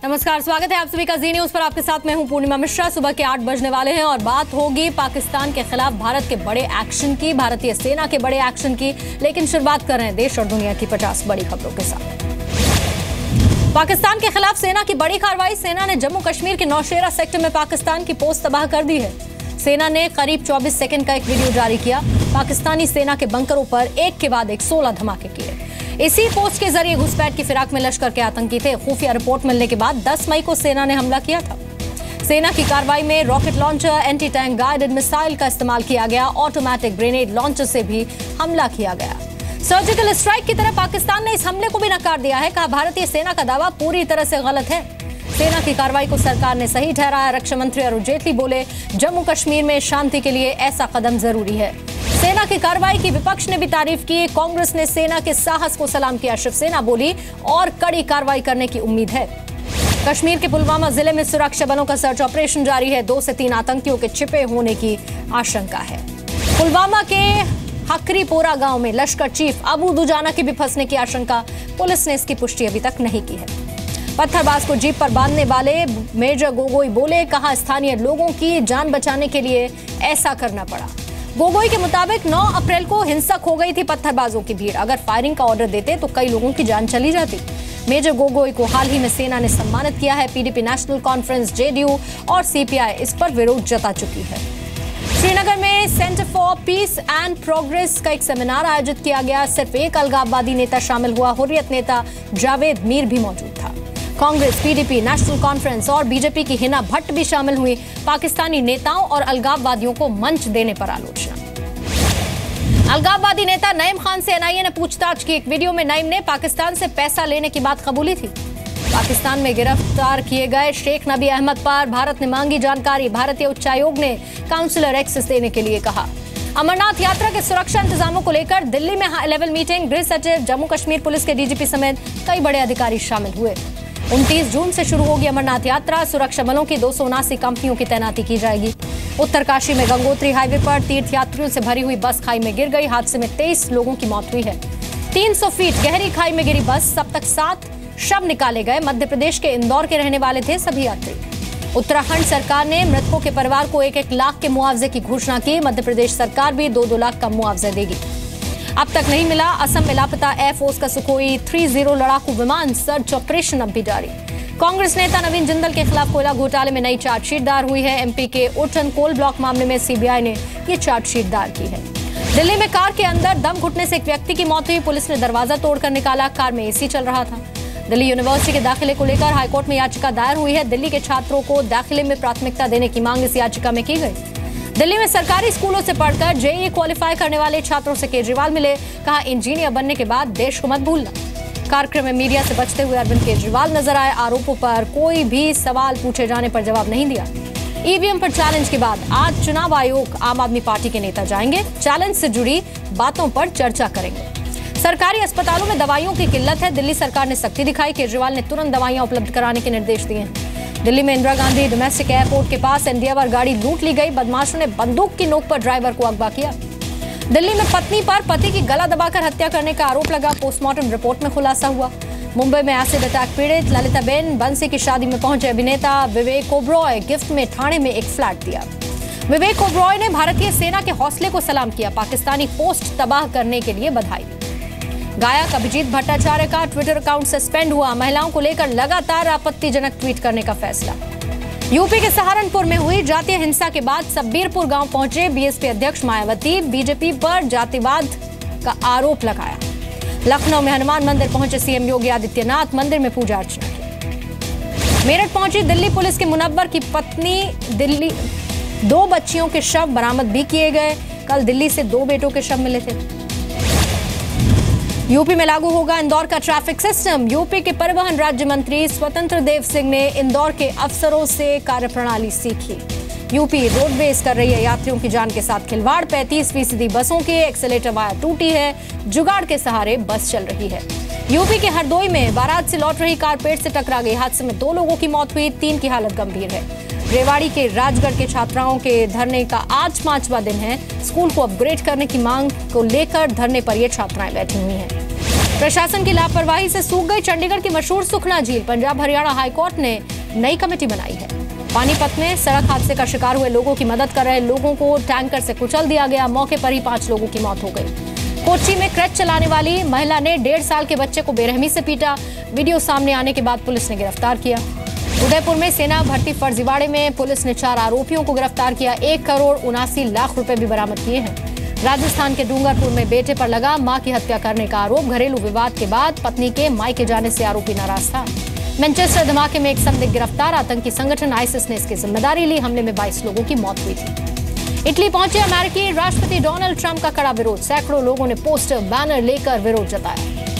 नमस्कार, स्वागत है आप सभी का जी न्यूज पर। आपके साथ मैं हूं पूर्णिमा मिश्रा। सुबह के 8 बजने वाले हैं और बात होगी पाकिस्तान के खिलाफ भारत के बड़े एक्शन की, भारतीय सेना के बड़े एक्शन की। लेकिन शुरुआत कर रहे हैं देश और दुनिया की 50 बड़ी खबरों के साथ। पाकिस्तान के खिलाफ सेना की बड़ी कार्रवाई। सेना ने जम्मू कश्मीर के नौशेरा सेक्टर में पाकिस्तान की पोस्ट तबाह कर दी है। सेना ने करीब 24 सेकंड का एक वीडियो जारी किया। पाकिस्तानी सेना के बंकरों पर एक के बाद एक 16 धमाके किए। इसी पोस्ट के जरिए घुसपैठ की फिराक में लश्कर के आतंकी थे। खुफिया रिपोर्ट मिलने के बाद 10 मई को सेना ने हमला किया था। सेना की कार्रवाई में rocket launcher, anti tank guided missile का इस्तेमाल किया गया। ऑटोमेटिक ग्रेनेड लॉन्चर से भी हमला किया गया। सर्जिकल स्ट्राइक की तरह पाकिस्तान ने इस हमले को भी नकार दिया है। कहा भारतीय सेना का दावा पूरी तरह से गलत है। सेना की कार्रवाई को सरकार ने सही ठहराया। रक्षा मंत्री अरुण जेटली बोले, जम्मू कश्मीर में शांति के लिए ऐसा कदम जरूरी है। सेना की कार्रवाई की विपक्ष ने भी तारीफ की। कांग्रेस ने सेना के साहस को सलाम किया। शिवसेना बोली और कड़ी कार्रवाई करने की उम्मीद है। कश्मीर के पुलवामा जिले में सुरक्षा बलों का सर्च ऑपरेशन जारी है। 2 से 3 आतंकियों के छिपे होने की आशंका है। पुलवामा के हकरीपोरा गांव में लश्कर चीफ अबू दुजाना के भी फंसने की आशंका। पुलिस ने इसकी पुष्टि अभी तक नहीं की है। पत्थरबाज को जीप पर बांधने वाले मेजर गोगोई बोले, कहा स्थानीय लोगों की जान बचाने के लिए ऐसा करना पड़ा। गोगोई के मुताबिक 9 अप्रैल को हिंसक हो गई थी पत्थरबाजों की भीड़। अगर फायरिंग का ऑर्डर देते तो कई लोगों की जान चली जाती। मेजर गोगोई को हाल ही में सेना ने सम्मानित किया है। पीडीपी नेशनल कॉन्फ्रेंस, जेडीयू और सीपीआई इस पर विरोध जता चुकी है। श्रीनगर में centre for piece and progress का एक सेमिनार आयोजित किया गया। सिर्फ एक अलगाववादी नेता शामिल हुआ। हुर्रियत नेता जावेद मीर भी मौजूद था। कांग्रेस, पीडीपी, नेशनल कॉन्फ्रेंस और बीजेपी की हिना भट्ट भी शामिल हुई। पाकिस्तानी नेताओं और अलगाववादियों को मंच देने पर आलोचना। अलगाववादी नेता नईम खान से एनआईए ने पूछताछ की। एक वीडियो में नईम ने पाकिस्तान से पैसा लेने की बात कबूली थी। पाकिस्तान में गिरफ्तार किए गए शेख नबी अहमद पर भारत ने मांगी जानकारी। भारतीय उच्चायोग ने काउंसलर एक्सेस देने के लिए कहा। अमरनाथ यात्रा के सुरक्षा इंतजामों को लेकर दिल्ली में हाई लेवल मीटिंग। गृह सचिव, जम्मू कश्मीर पुलिस के डीजीपी समेत कई बड़े अधिकारी शामिल हुए। 29 जून से शुरू होगी अमरनाथ यात्रा। सुरक्षा बलों की 279 कंपनियों की तैनाती की जाएगी। उत्तरकाशी में गंगोत्री हाईवे पर तीर्थ यात्रियों से भरी हुई बस खाई में गिर गई। हादसे में 23 लोगों की मौत हुई है। 300 फीट गहरी खाई में गिरी बस। अब तक 7 शव निकाले गए। मध्य प्रदेश के इंदौर के रहने वाले थे सभी यात्री। उत्तराखंड सरकार ने मृतकों के परिवार को 1-1 लाख के मुआवजे की घोषणा की। मध्य प्रदेश सरकार भी 2-2 लाख का मुआवजा देगी। अब तक नहीं मिला असम में लापता एयरफोर्स का सुखोई 30 लड़ाकू विमान। सर्च ऑपरेशन अब भी जारी। कांग्रेस नेता नवीन जिंदल के खिलाफ कोयला घोटाले में नई चार्जशीट दायर हुई है। एमपी के उठन कोल ब्लॉक मामले में सीबीआई ने ये चार्जशीट दायर की है। दिल्ली में कार के अंदर दम घुटने से एक व्यक्ति की मौत हुई। पुलिस ने दरवाजा तोड़कर निकाला। कार में एसी चल रहा था। दिल्ली यूनिवर्सिटी के दाखिले को लेकर हाईकोर्ट में याचिका दायर हुई है। दिल्ली के छात्रों को दाखिले में प्राथमिकता देने की मांग इस याचिका में की गई। दिल्ली में सरकारी स्कूलों से पढ़कर जेईई क्वालिफाई करने वाले छात्रों से केजरीवाल मिले। कहा, इंजीनियर बनने के बाद देश को मत भूलना। कार्यक्रम में मीडिया से बचते हुए अरविंद केजरीवाल नजर आए। आरोपों पर कोई भी सवाल पूछे जाने पर जवाब नहीं दिया। ईवीएम पर चैलेंज के बाद आज चुनाव आयोग आम आदमी पार्टी के नेता जाएंगे। चैलेंज से जुड़ी बातों पर चर्चा करेंगे। सरकारी अस्पतालों में दवाइयों की किल्लत है। दिल्ली सरकार ने सख्ती दिखाई। केजरीवाल ने तुरंत दवाइयां उपलब्ध कराने के निर्देश दिए हैं। दिल्ली में इंदिरा गांधी डोमेस्टिक एयरपोर्ट के पास एनडीआर गाड़ी लूट ली गई। बदमाशों ने बंदूक की नोक पर ड्राइवर को अगवा किया। दिल्ली में पत्नी पर पति की गला दबाकर हत्या करने का आरोप लगा। पोस्टमार्टम रिपोर्ट में खुलासा हुआ। मुंबई में एसिड अटैक पीड़ित ललिताबेन बंसी की शादी में पहुंचे अभिनेता विवेक ओबरॉय। गिफ्ट में ठाणे में एक फ्लैट दिया। विवेक ओबरॉय ने भारतीय सेना के हौसले को सलाम किया। पाकिस्तानी पोस्ट तबाह करने के लिए बधाई। गायक अभिजीत भट्टाचार्य का ट्विटर अकाउंट सस्पेंड हुआ। महिलाओं को लेकर लगातार आपत्तिजनक ट्वीट करने का फैसला। यूपी के सहारनपुर में हुई जातीय हिंसा के बाद सब्बीरपुर गांव पहुंचे बीएसपी अध्यक्ष मायावती। बीजेपी पर जातिवाद का आरोप लगाया। लखनऊ में हनुमान मंदिर पहुंचे सीएम योगी आदित्यनाथ। मंदिर में पूजा अर्चना की। मेरठ पहुंची दिल्ली पुलिस के मुनव्वर की पत्नी। दिल्ली 2 बच्चियों के शव बरामद भी किए गए। कल दिल्ली से 2 बेटों के शव मिले थे। यूपी में लागू होगा इंदौर का ट्रैफिक सिस्टम। यूपी के परिवहन राज्य मंत्री स्वतंत्र देव सिंह ने इंदौर के अफसरों से कार्यप्रणाली सीखी। यूपी रोडवेज कर रही है यात्रियों की जान के साथ खिलवाड़। 35% बसों के एक्सीलेटर वायर टूटी है। जुगाड़ के सहारे बस चल रही है। यूपी के हरदोई में बारात से लौट रही कार पेड़ से टकरा गई। हादसे में 2 लोगों की मौत हुई। 3 की हालत गंभीर है। रेवाड़ी के राजगढ़ के छात्राओं के धरने का आज 5वां दिन है। स्कूल को अपग्रेड करने की मांग को लेकर धरने पर ये छात्राएं बैठी हुई हैं। प्रशासन की लापरवाही से सूख गई चंडीगढ़ की मशहूर सुखना झील। पंजाब हरियाणा हाईकोर्ट ने नई कमेटी बनाई है। पानीपत में सड़क हादसे का शिकार हुए लोगों की मदद कर रहे लोगों को टैंकर से कुचल दिया गया। मौके पर ही 5 लोगों की मौत हो गई। कोच्चि में क्रच चलाने वाली महिला ने 1.5 साल के बच्चे को बेरहमी से पीटा। वीडियो सामने आने के बाद पुलिस ने गिरफ्तार किया। उदयपुर में सेना भर्ती फर्जीवाड़े में पुलिस ने 4 आरोपियों को गिरफ्तार किया। 1,79,00,000 रुपए भी बरामद किए हैं। राजस्थान के डूंगरपुर में बेटे पर लगा मां की हत्या करने का आरोप। घरेलू विवाद के बाद पत्नी के मायके जाने से आरोपी नाराज था। मैनचेस्टर धमाके में एक संदिग्ध गिरफ्तार। आतंकी संगठन आईसिस ने इसकी जिम्मेदारी ली। हमले में 22 लोगों की मौत हुई थी। इटली पहुंचे अमेरिकी राष्ट्रपति डोनाल्ड ट्रंप का कड़ा विरोध। सैकड़ों लोगों ने पोस्टर बैनर लेकर विरोध जताया।